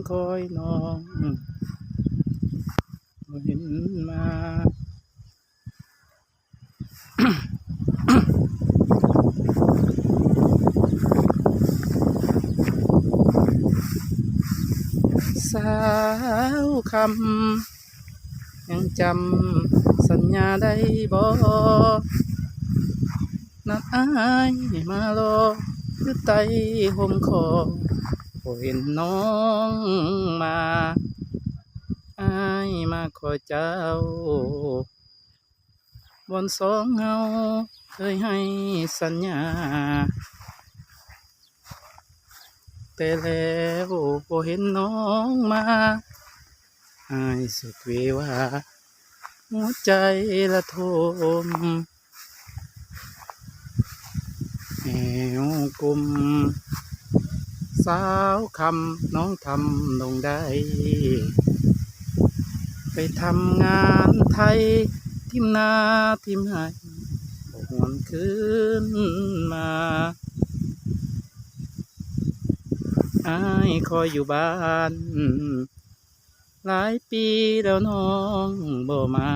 คอยน้องบ่เห็นมาสาวคำยังจำสัญญาได้บ่นัดอายมารออยู่ใต้ห่มคอบ่เห็นน้องมาอายมาขอเจ้าบอนสองเฮาเคยให้สัญญาแต่แล้วบ่เห็นน้องมาอายสุดเววาหัวใจละทมแอวกลมสาวคำน้องทำลงได้ไปทำงานไทยทิมนาทิมให้หวนคืนมาอายคอยอยู่บ้านหลายปีแล้วน้องบ่มา